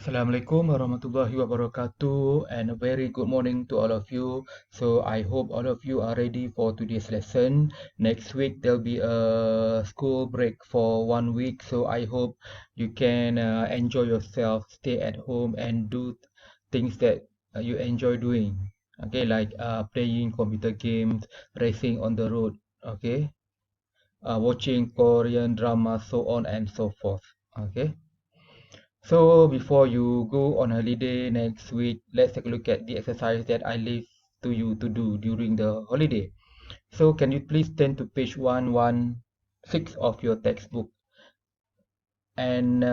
Assalamualaikum warahmatullahi wabarakatuh and a very good morning to all of you. So I hope all of you are ready for today's lesson. Next week there'll be a school break for 1 week. So I hope you can enjoy yourself, stay at home and do things that you enjoy doing. Okay, like playing computer games, racing on the road. Okay, watching Korean drama, so on and so forth. Okay. So before you go on holiday next week, let's take a look at the exercise that I leave to you to do during the holiday. So can you please turn to page 116 of your textbook, and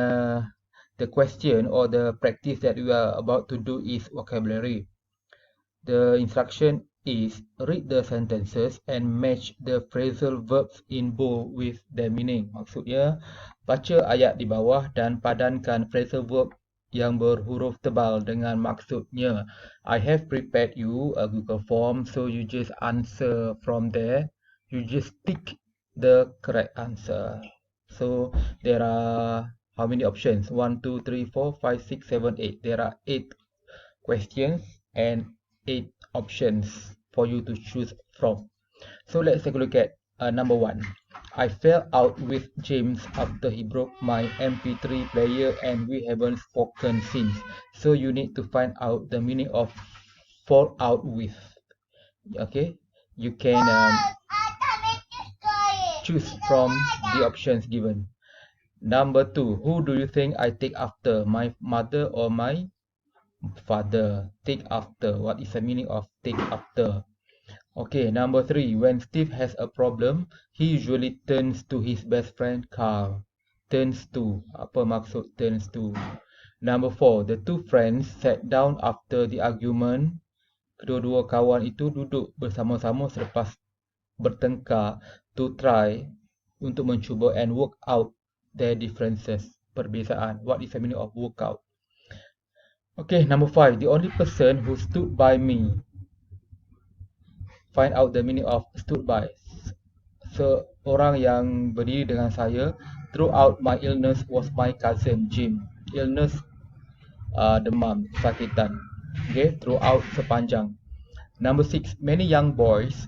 the question or the practice that we are about to do is vocabulary. The instruction is read the sentences and match the phrasal verbs in bold with their meaning. Maksudnya, baca ayat di bawah dan padankan phrasal verb yang berhuruf tebal dengan maksudnya. I have prepared you a Google form, so you just answer from there. You just tick the correct answer. So there are how many options? 1, 2, 3, 4, 5, 6, 7, 8. There are 8 questions and 8 options for you to choose from. So let's take a look at number 1. I fell out with James after he broke my MP3 player and we haven't spoken since. So you need to find out the meaning of fall out with. Okay, you can choose from the options given. Number 2, who do you think I take after, my mother or my father? Take after, what is the meaning of take after? Okay, number 3, when Steve has a problem, he usually turns to his best friend Carl. Turns to, apa maksud turns to? Number 4, the two friends sat down after the argument. Kedua-dua kawan itu duduk bersama-sama selepas bertengkar to try, untuk mencuba and work out their differences, perbezaan. What is the meaning of work out? Okay, number 5, the only person who stood by me. Find out the meaning of stood by. Seorang yang berdiri dengan saya throughout my illness was my cousin Jim. Illness, demam, sakitan. Okay, throughout, sepanjang. Number 6, many young boys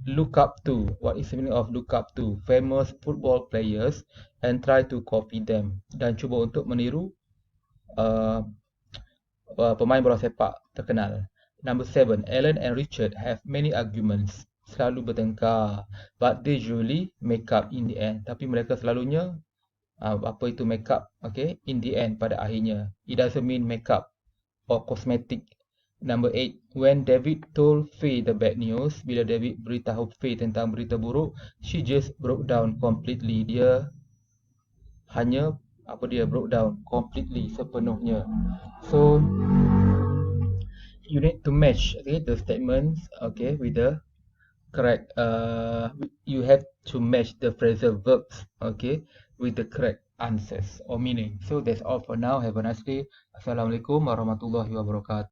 look up to. What is the meaning of look up to? Famous football players and try to copy them. Dan cuba untuk meniru uh, pemain bola sepak terkenal. Number 7, Alan and Richard have many arguments. Selalu bertengkar, but they usually make up in the end. Tapi mereka selalunya, apa itu make up? Okay, in the end, pada akhirnya. It doesn't mean make up or cosmetic. Number 8, when David told Faye the bad news, bila David beritahu Faye tentang berita buruk, she just broke down completely. Dia broke down completely, sepenuhnya. So you need to match, okay, the statements, okay, with the correct, you have to match the phrasal verbs, okay, with the correct answers or meaning. So that's all for now. Have a nice day. Assalamualaikum warahmatullahi wabarakatuh.